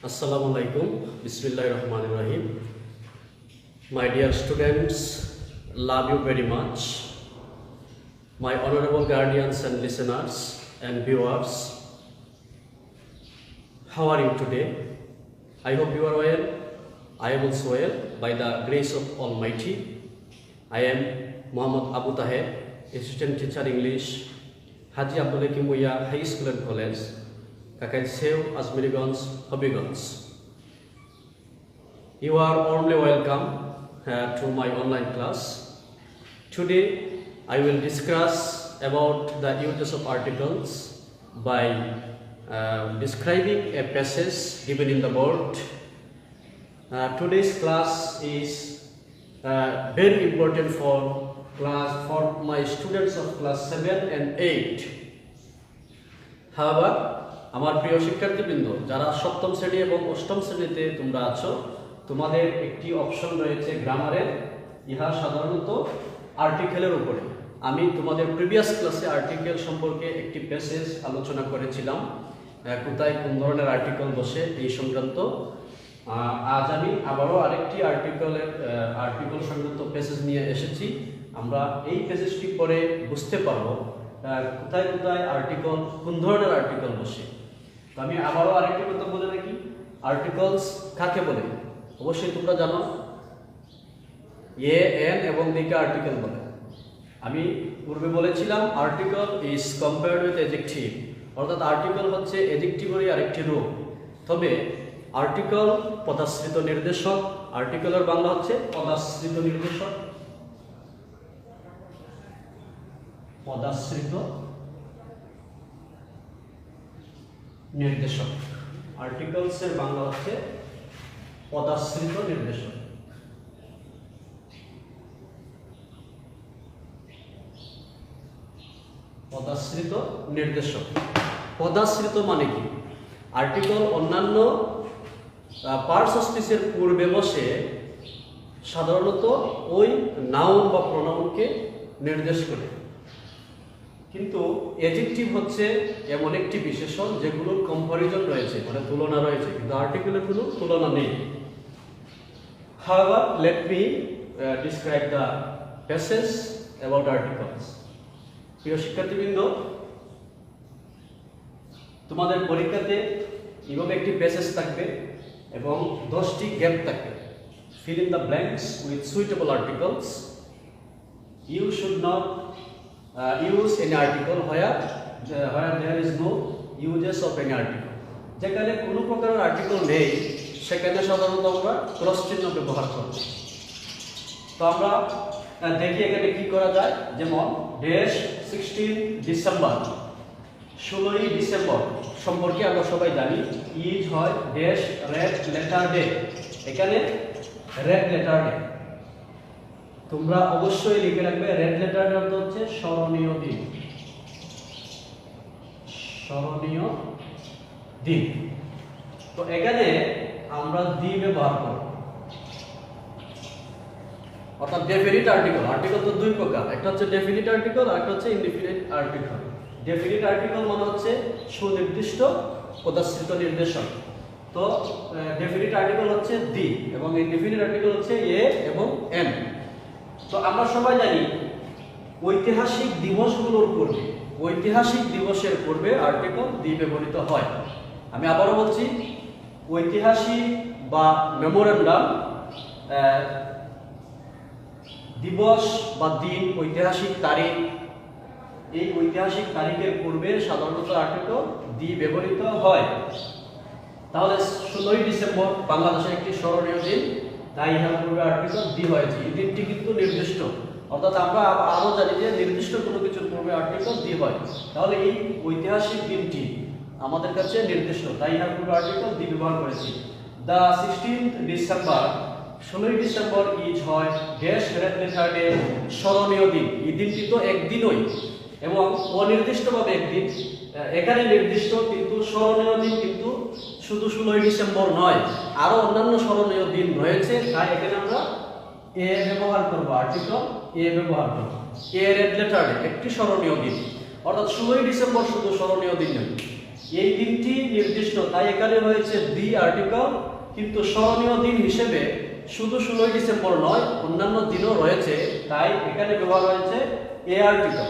Assalamualaikum. Bismillahirrahmanirrahim. My dear students, love you very much. My honorable guardians and listeners and viewers, how are you today? I hope you are well. I am also well by the grace of Almighty. I am Muhammad Abu Taher, Assistant Teacher English, Haji Abdul Hakim Muya High School and College, Kakai Sew, Azmiriganj, Habiganj. You are warmly welcome to my online class. Today I will discuss about the uses of articles by describing a passage given in the board. Today's class is very important for my students of class 7 and 8. However, আমার প্রিয় শিক্ষার্থীবৃন্দ যারা সপ্তম শ্রেণী এবং অষ্টম শ্রেণীতে তোমরা আছো, তোমাদের একটি অপশন রয়েছে গ্রামারের। ইহা সাধারণত আর্টিকেলের উপরে। আমি তোমাদের প্রিভিয়াস ক্লাসে আর্টিকেল সম্পর্কে একটি প্যাসেজ আলোচনা করেছিলাম, কোথায় কোন ধরনের আর্টিকেল বসে এই সংক্রান্ত। আজ আমি আবারও আরেকটি আর্টিকেল সংক্রান্ত প্যাসেজ নিয়ে এসেছি। আমরা এই প্যাসেজটি পরে বুঝতে পারবো কোথায় কোথায় আর্টিকেল, কোন ধরনের আর্টিকেল বসে। তো আমি আবারও আরেকটি কথা বলে রাখি, আর্টিকেলস কাকে বলে অবশ্যই তোমরা জানো। এ এন এবং দিকে আর্টিকেল বলে। আমি পূর্বে বলেছিলাম article is compared with adjective, অর্থাৎ আর্টিকেল হচ্ছে অ্যাডজেক্টিভেরই আরেকটি রূপ। তবে আর্টিকেল পদাশ্রিত নির্দেশক, আর্টিকেলের বাংলা হচ্ছে পদাশ্রিত নির্দেশক। পদাশ্রিত নির্দেশক, আর্টিকেলসের বাংলা হচ্ছে পদাশ্রিত নির্দেশক। পদাশ্রিত নির্দেশক, পদাশ্রিত মানে কি? আর্টিকেল অন্যান্য পার্টস অফ স্পিচের পূর্বে বসে সাধারণত ওই নাউন বা প্রোনাউনকে নির্দেশ করে, কিন্তু অ্যাডজেক্টিভ হচ্ছে এমন একটি বিশেষণ যেগুলোর কম্পারিজন রয়েছে, মানে তুলনা রয়েছে, কিন্তু আর্টিকেলের কোনো তুলনা নেই। However, let me describe the passage about articles. প্রিয় শিক্ষার্থীবৃন্দ, তোমাদের পরীক্ষাতে এভাবে একটি প্যাসেজ থাকবে এবং 10টি গ্যাপ থাকবে। Fill in the blanks with suitable articles. You should not use any article where there is no uses of any article. যেখানে কোনো প্রকারের আর্টিকেল নেই সেখানে সাধারণত আমরা ক্রস চিহ্ন ব্যবহার করব। তো আমরা দেখি এখানে কি করা যায়। যেমন ড্যাশ 16 ডিসেম্বর, 16ই ডিসেম্বর সম্পর্কে আমরা সবাই জানি ইজ হয় ড্যাশ রেড লেটার ডে। এখানে রেড লেটার ডে তোমরা অবশ্যই লিখে রাখবে। রেড লেটার ডে অর্থ হচ্ছে স্মরণীয় দিন, স্মরণীয় দিন। তো এখানে আমরা দি ব্যবহার করব, অর্থাৎ ডেফিনিট আর্টিকেল। আর্টিকেল তো দুই প্রকার, একটা হচ্ছে ডেফিনিট আর্টিকেল আর একটা হচ্ছে ইনডিফিনিট আর্টিকেল। ডেফিনিট আর্টিকেল মানে হচ্ছে সুনির্দিষ্ট পদাশ্রিত নির্দেশক। তো ডেফিনিট আর্টিকেল হচ্ছে দি এবং ইনডিফিনিট আর্টিকেল হচ্ছে এ এবং এন। তো আমরা সবাই জানি ঐতিহাসিক দিবসগুলোর পূর্বে, ঐতিহাসিক দিবসের পূর্বে আর্টিকেল দি ব্যবহৃত হয়। আমি আবারও বলছি, ঐতিহাসিক বা মেমোরেন্ডাম দিবস বা দিন, ঐতিহাসিক তারিখ, এই ঐতিহাসিক তারিখের পূর্বে সাধারণত আর্টিকেল দি ব্যবহৃত হয়। তাহলে 16ই ডিসেম্বর বাংলাদেশের একটি স্মরণীয় দিন, তাই ইহার পূর্বে আর্টিকেল দি হয়েছে। এই দিনটি কিন্তু নির্দিষ্ট, অর্থাৎ আমরা আরও জানি যে নির্দিষ্ট কোনো কিছুর পূর্বে আর্টিকেল দি হয়। তাহলে এই ঐতিহাসিক দিনটি আমাদের কাছে নির্দিষ্ট, তাই ইহার পূর্বে আর্টিকেল দি ব্যবহার করেছি। দ্য 16th ডিসেম্বর, 16ই ডিসেম্বর ইজ হয় ড্যাশ রেড লেটার ডে, স্মরণীয় দিন। এই দিনটি তো একদিনই এবং অনির্দিষ্টভাবে একদিন। এখানে নির্দিষ্ট কিন্তু স্মরণীয় দিন কিন্তু শুধু 16ই ডিসেম্বর নয়, আরো অন্যান্য স্মরণীয় দিন রয়েছে। তাই এখানে আমরা এ ব্যবহার করব, আর্টিকেল এ ব্যবহার করব। এ রেড লেটার ডে একটি স্মরণীয় দিন, অর্থাৎ 16ই ডিসেম্বর শুধু স্মরণীয় দিন নয়, এই দিনটি নির্দিষ্ট, তাই এখানে রয়েছে দি আর্টিকেল, কিন্তু স্মরণীয় দিন হিসেবে শুধু 16 ডিসেম্বর নয়, অন্যান্য দিনও রয়েছে, তাই এখানে ব্যবহার হয়েছে এ আর্টিকেল।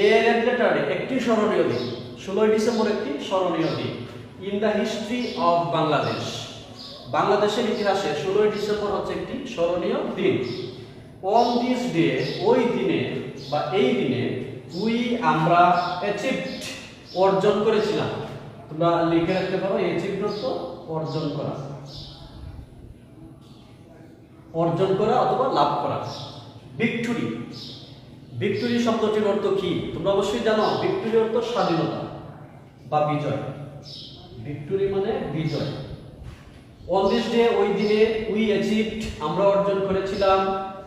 এর রিলেটেড একটি স্মরণীয় দিন, 16 ডিসেম্বর একটি স্মরণীয় দিন। In the history of Bangladesh, বাংলাদেশের ইতিহাসে 16 ডিসেম্বর হচ্ছে একটি স্মরণীয় দিন। অন দিস ডে, ওই দিনে বা এই দিনে, উই আমরা অ্যাচিভড অর্জন করেছিলাম। তোমরা লিখে রাখতে পারো অ্যাচিভড অর্থ অর্জন করা, অর্জন করা অথবা লাভ করা। ভিক্টরি, ভিক্টরি শব্দটির অর্থ কি তোমরা অবশ্যই জানো। ভিক্টরি অর্থ স্বাধীনতা বা বিজয়। ভিক্টরি মানে বিজয়। অন দিস ডে, ওই দিনে, উই অ্যাচিভড আমরা অর্জন করেছিলাম,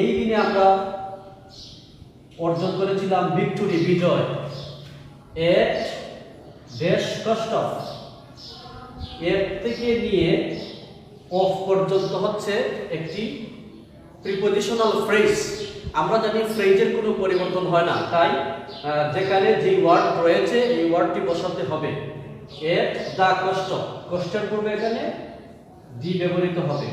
এই দিনে আমরা অর্জন করেছিলাম ভিক্টরি বিজয়। এট দেশ কষ্ট, এর থেকে নিয়ে অফ পর্যন্ত হচ্ছে একটি প্রিপজিশনাল ফ্রেজ। আমরা জানি ফ্রেজের কোনো পরিবর্তন হয় না, তাই যেখানে যে ওয়ার্ড রয়েছে এই ওয়ার্ডটি বসাতে হবে। এট দা কষ্ট, কষ্টের পূর্বে এখানে দি ব্যবহৃত হবে,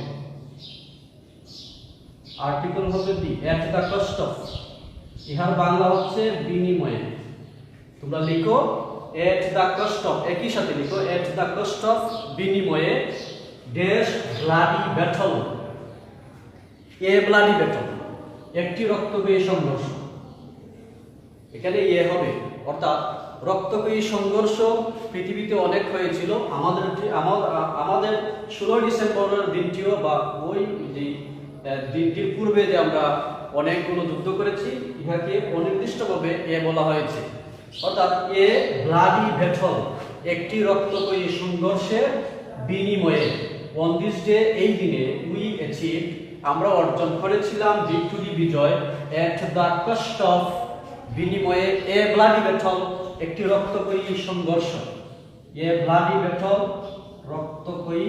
আর্টিকেল হবে দি। এট দা কষ্ট, ইহার বাংলা হচ্ছে বিনিময়ে। তোমরা লিখো এট দা কষ্ট, একই সাথে লিখো এট দা কষ্ট বিনিময়ে ড্যাশ ব্লাডি ব্যাটল, এ ব্লাডি ব্যাটল একটি রক্তক্ষয়ী সংঘর্ষ। এখানে এ হবে, অর্থাৎ রক্তক্ষয়ী সংঘর্ষ পৃথিবীতে অনেক হয়েছিল। আমাদের 16 ডিসেম্বরের দিনটিও বা ওই যে দিনটির পূর্বে যে আমরা অনেকগুলো যুদ্ধ করেছি, ইহাকে অনির্দিষ্টভাবে এ বলা হয়েছে। অর্থাৎ এ ব্লাডি ব্যাটল একটি রক্তক্ষয়ী সংঘর্ষের বিনিময়ে। অন দিস ডে, এই দিনে, উই অ্যাচিভড আমরা অর্জন করেছিলাম ভিক্টরি বিজয়। এট দ্য কস্ট অফ বিনিময়ে এ ব্লাডি ব্যাটল একটি রক্তক্ষয়ী সংঘর্ষ। এ ব্লাডি ব্যাটল রক্তক্ষয়ী,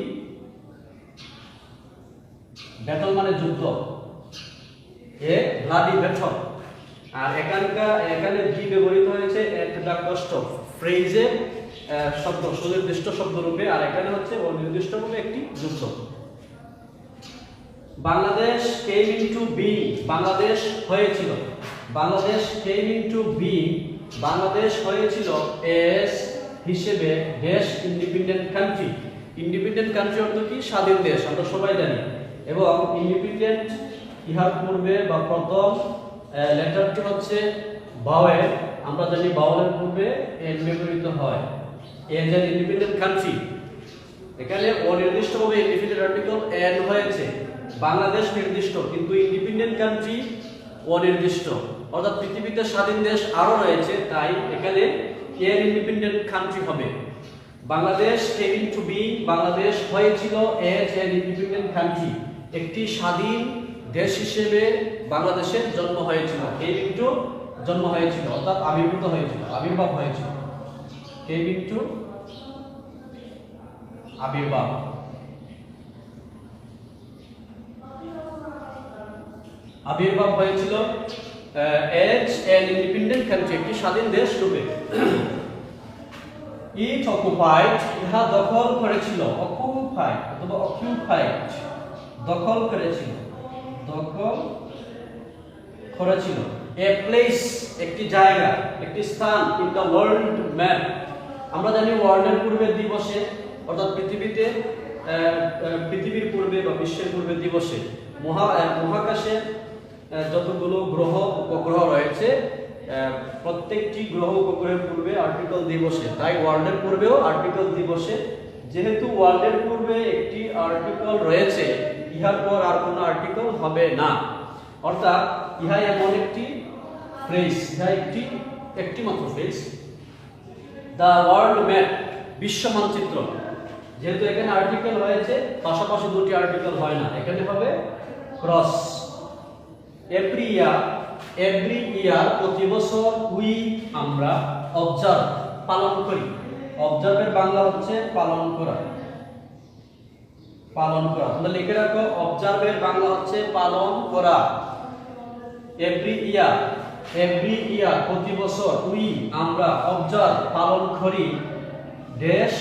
ব্যাটল মানে যুদ্ধ, এ ব্লাডি ব্যাটল। আর এখানে কি ব্যবহৃত হয়েছে এট দ্য কস্ট অফ, ফ্রেজের শব্দ সুনির্দিষ্ট শব্দ রূপে, আর এখানে হচ্ছে অনির্দিষ্ট রূপে একটি যুদ্ধ। Bangladesh came into being, Bangladesh হয়েছিল। Bangladesh came into being, Bangladesh হয়েছিল এস হিসেবে দেশ ইন্ডিপেন্ডেন্ট কান্ট্রি। ইন্ডিপেন্ডেন্ট কান্ট্রি অর্থ কি স্বাধীন দেশ, আমরা সবাই জানি। এবং ইন্ডিপেন্ডেন্ট ইহার পূর্বে বা প্রথম লেটারটি হচ্ছে ভাওয়েল, আমরা জানি ভাওয়েলের পূর্বে এন ব্যবহৃত হয়। এজ এন ইন্ডিপেন্ডেন্ট কান্ট্রি, এখানে অনির্দিষ্টভাবে ইন্ডিপেন্ডেন্ট আর্টিকেল এন হয়েছে। বাংলাদেশ নির্দিষ্ট, কিন্তু ইন্ডিপেন্ডেন্ট কান্ট্রি অনির্দিষ্ট, অর্থাৎ পৃথিবীতে স্বাধীন দেশ আরো রয়েছে, তাই এখানে এন ইন্ডিপেন্ডেন্ট কান্ট্রি হবে। Bangladesh came into being, Bangladesh হয়েছিল এজ এন ইন্ডিপেন্ডেন্ট কান্ট্রি একটি স্বাধীন দেশ হিসেবে বাংলাদেশের জন্ম হয়েছিল। কেম ইনটু জন্ম হয়েছিল, অর্থাৎ আবির্ভূত হয়েছিল, আবির্ভাব হয়েছিল। কেম ইনটু আবির্ভাব। আবির্ভাব হয়েছিল এজ এন ইন্ডিপেন্ডেন্ট কান্ট্রি একটি স্বাধীন দেশ রূপে। ইট অকুপাইড, ইহা দখল করেছিল। অকুপাইড অথবা অকিউপাইড, দখল করেছিল, দখল করেছিল। এ প্লেস একটি জায়গা, একটি স্থান। ইন দ্য ওয়ার্ল্ড ম্যাপ, আমরা জানি ওয়ার্ল্ডের পূর্বে দিবসে, অর্থাৎ পৃথিবীর পূর্বে বা বিশ্বের পূর্বে দিবসে মহাকাশে যতগুলো গ্রহ উপগ্রহ রয়েছে, প্রত্যেকটি গ্রহ উপগ্রহের পূর্বে আর্টিকেল দিবসে, তাই ওয়ার্ল্ডের পূর্বেও আর্টিকেল দিবসে। যেহেতু ওয়ার্ল্ডের পূর্বে একটি আর্টিকেল রয়েছে, ইহার পর আর কোনো আর্টিকেল হবে না। অর্থাৎ ইহা এমন একটি ফ্রেজ, ইহা একটি মাত্র ফ্রেজ। দ্য ওয়ার্ল্ড ম্যাপ, বিশ্ব মানচিত্র। যেহেতু এখানে আর্টিকেল হয়েছে, পাশাপাশি দুটি আর্টিকেল হয় না, এখানে হবে ক্রস। এভরি ইয়ার প্রতি বছর, উই আমরা, অবজার্ভ পালন করি। অবজার্ভের বাংলা হচ্ছে পালন করা, পালন করা। তোমরা লিখে রাখো অবজার্ভের বাংলা হচ্ছে পালন করা। এভরি ইয়ার প্রতি বছর, উই আমরা, অবজার্ভ পালন করি ড্যাশ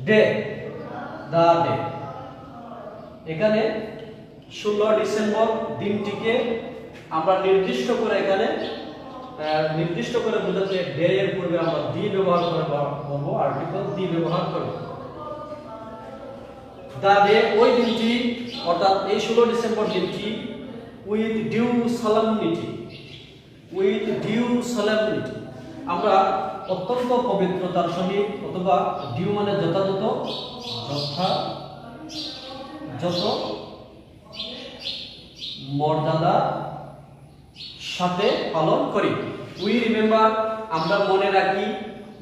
ডে, দা ডে। এখানে 16 ডিসেম্বর দিনটিকে আমরা নির্দিষ্ট করে এখানে নির্দিষ্ট করে বোঝাতে ডে এর পূর্বে আমরা দি ব্যবহার করব, আর্টিকেল দি ব্যবহার করব। দা ডে ওই দিনটি, অর্থাৎ এই 16 ডিসেম্বর দিনটি with due solemnity, with due solemnity, আমরা অত্যন্ত পবিত্রতার সহিত, অথবা ডিউ মানে যথাযথ, যথাযথ মর্যাদা সাথে পালন করি। উই রিমেম্বার, আমরা মনে রাখি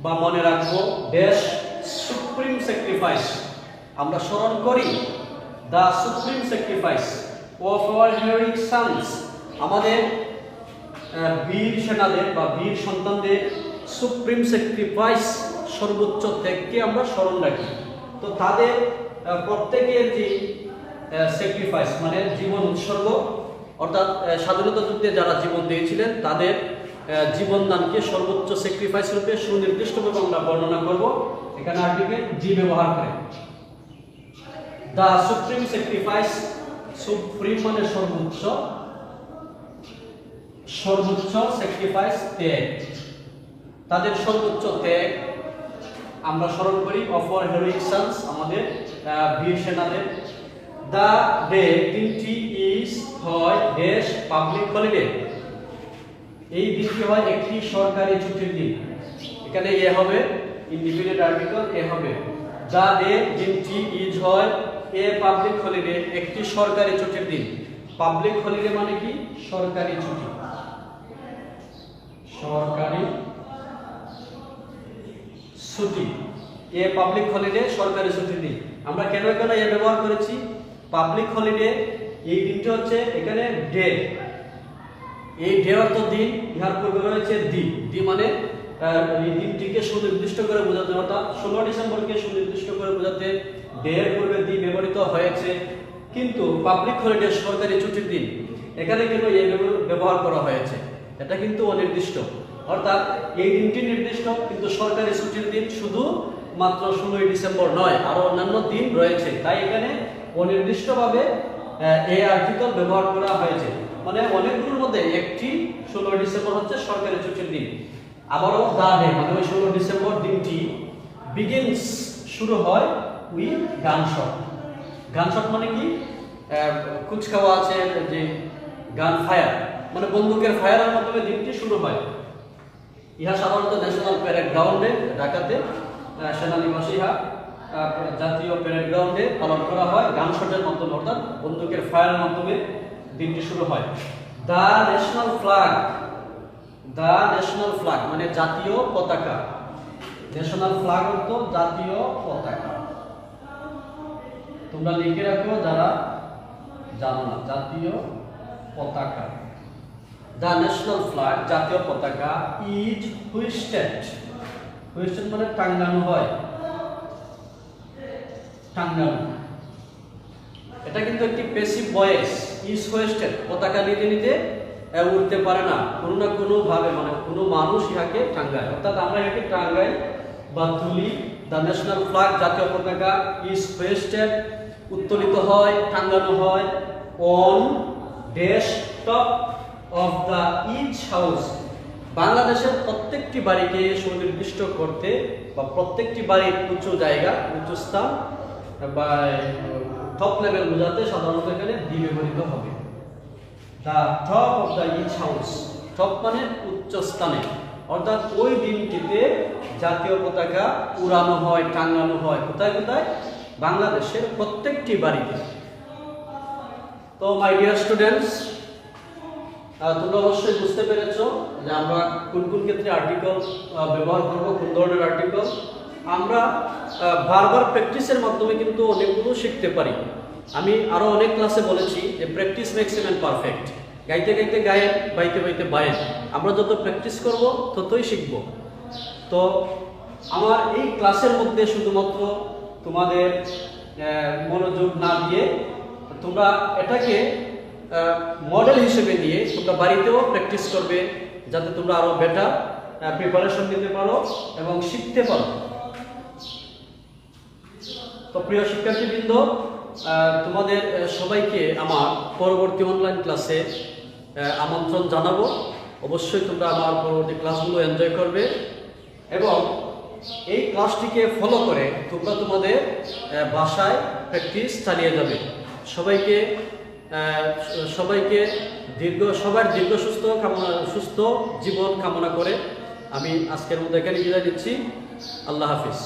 বা মনে রাখবো, ড্যাশ সুপ্রিম স্যাক্রিফাইস, আমরা স্মরণ করি the supreme sacrifice of our heroic sons, আমাদের বীর সেনাদের বা বীর সন্তানদের সুপ্রিম স্যাক্রিফাইস, সর্বোচ্চ ত্যাগকে আমরা স্মরণ রাখি। তো তাদের প্রত্যেকের যে স্যাক্রিফাইস মানে জীবন উৎসর্গ, অর্থাৎ স্বাধীনতা যুদ্ধে যারা জীবন দিয়েছিলেন তাদের জীবনদানকে সর্বোচ্চ স্যাক্রিফাইস রূপে সুনির্দিষ্টভাবে আমরা বর্ণনা করব। এখানে আর্টিকেল জি ব্যবহার করে। দা সুপ্রিম স্যাক্রিফাইস, সুপ্রিম মানে সর্বোচ্চ, সর্বোচ্চ স্যাক্রিফাইস ত্যাগ, তাদের সর্বোচ্চ ত্যাগ আমরা স্মরণ করি অফ আওয়ার হিরোইক সানস, আমাদের বীর সেনাদের। দা ডে দিনটি ইজ হয় ড্যাশ পাবলিক হলিডে, এই দিনটি হয় একটি সরকারি ছুটির দিন। এখানে এ হবে ইন্ডিপেন্ডেন্ট আর্টিকেল, এ হবে দা ডে দিনটি ইজ হয় এ পাবলিক হলিডে, একটি সরকারি ছুটির দিন। পাবলিক হলিডে মানে কি? সরকারি ছুটি, সরকারি ছুটি। এ পাবলিক হলিডে সরকারি ছুটির দিন। আমরা কেন এখানে এ ব্যবহার করেছি? পাবলিক হলিডে এই দিনটা হচ্ছে এখানে ডে, এই ডে অর্থ দিন, ইহার পূর্বে রয়েছে দি, দি মানে এই দিনটিকে সুনির্দিষ্ট করে বোঝাতে, অর্থাৎ 16 ডিসেম্বরকে সুনির্দিষ্ট করে বোঝাতে ডে এর পূর্বে দি ব্যবহৃত হয়েছে। কিন্তু পাবলিক হলিডে সরকারি ছুটির দিন, এখানে কেন এই ব্যবহার করা হয়েছে? এটা কিন্তু অনির্দিষ্ট, অর্থাৎ এই দিনটি নির্দিষ্ট কিন্তু সরকারি ছুটির দিন শুধু মাত্র 16 ডিসেম্বর নয়, আরো অন্যান্য দিন রয়েছে। তাই এখানে অনির্দিষ্টভাবে এই আর্টিকেল ব্যবহার করা হয়েছে, মানে অনেকগুলোর মধ্যে একটি 16 ডিসেম্বর হচ্ছে সরকারি ছুটির দিন। আবারও দা ডে মানে ওই 16 ডিসেম্বর দিনটি বিগিনস শুরু হয় উইথ গানশট। গানশট মানে কি? কুচকাওয়া আছে যে গান ফায়ার, মানে বন্দুকের ফায়ারের মাধ্যমে দিনটি শুরু হয়। ইহা সাধারণত ন্যাশনাল প্যারেড গ্রাউন্ডে, ঢাকাতে সেনানিবাসে ইহা জাতীয় প্যারেড গ্রাউন্ডে পালন করা হয় গানশটের মাধ্যমে, অর্থাৎ বন্দুকের ফায়ারের মাধ্যমে দিনটি শুরু হয়। দা ন্যাশনাল ফ্ল্যাগ, দা ন্যাশনাল ফ্ল্যাগ মানে জাতীয় পতাকা, ন্যাশনাল ফ্ল্যাগ অর্থ জাতীয় পতাকা। তোমরা লিখে রাখো যারা জানো না, জাতীয় পতাকা। দা ন্যাশনাল ফ্ল্যাগ জাতীয় পতাকা ইজ হোয়েস্টেড, হোয়েস্টেড মানে টাঙ্গানো হয়, টাঙ্গানো। এটা কিন্তু একটি প্যাসিভ ভয়েস, ইজ হোয়েস্টেড, পতাকা নিজে নিজে উঠতে পারে না, কোনো না কোনো ভাবে, মানে কোনো মানুষ ইহাকে টাঙ্গায়, অর্থাৎ আমরা ইহাকে টাঙ্গাই বা তুলি। দা ন্যাশনাল ফ্ল্যাগ জাতীয় পতাকা ইজ হোয়েস্টেড উত্তোলিত হয়, টাঙ্গানো হয় on dash top of the each house, বাংলাদেশের প্রত্যেকটি বাড়িকে সুনির্দিষ্ট করতে বা প্রত্যেকটি বাড়ির উঁচু জায়গা, উঁচু স্থান বা টপ লেভেল বোঝাতে সাধারণত এখানে দি ব্যবহৃত হবে। The top of the each house, top মানে উচ্চ স্থানে, অর্থাৎ ওই দিনটিতে জাতীয় পতাকা উড়ানো হয়, টাঙানো হয়। কোথায় কোথায়? বাংলাদেশের প্রত্যেকটি বাড়িতে। তো মাই ডিয়ার স্টুডেন্টস, তোমরা অবশ্যই বুঝতে পেরেছো যে আমরা কোন কোন ক্ষেত্রে আর্টিকেল ব্যবহার করব, কোন ধরনের আর্টিকেল। আমরা বারবার প্র্যাকটিসের মাধ্যমে কিন্তু অনেকগুলো শিখতে পারি। আমি আরো অনেক ক্লাসে বলেছি যে practice makes a man perfect, গাইতে গাইতে গায়েন, বাইতে বাইতে বায়েন। আমরা যত প্র্যাকটিস করব ততই শিখব। তো আমার এই ক্লাসের মধ্যে শুধুমাত্র তোমাদের মনোযোগ না দিয়ে তোমরা এটাকে মডেল হিসেবে নিয়ে তোমরা বাড়িতেও প্র্যাকটিস করবে, যাতে তোমরা আরো বেটার প্রিপারেশন নিতে পারো এবং শিখতে পারো। তো প্রিয় শিক্ষার্থীবৃন্দ, তোমাদের সবাইকে আমার পরবর্তী অনলাইন ক্লাসে আমন্ত্রণ জানাবো। অবশ্যই তোমরা আমার পরবর্তী ক্লাসগুলো এনজয় করবে এবং এই ক্লাসটিকে ফলো করে তোমরা তোমাদের বাসায় প্র্যাকটিস চালিয়ে যাবে। সবাইকে সবার দীর্ঘ সুস্থ জীবন কামনা করে আমি আজকের মধ্যে এখানে বিদায় দিচ্ছি। আল্লাহ হাফিজ।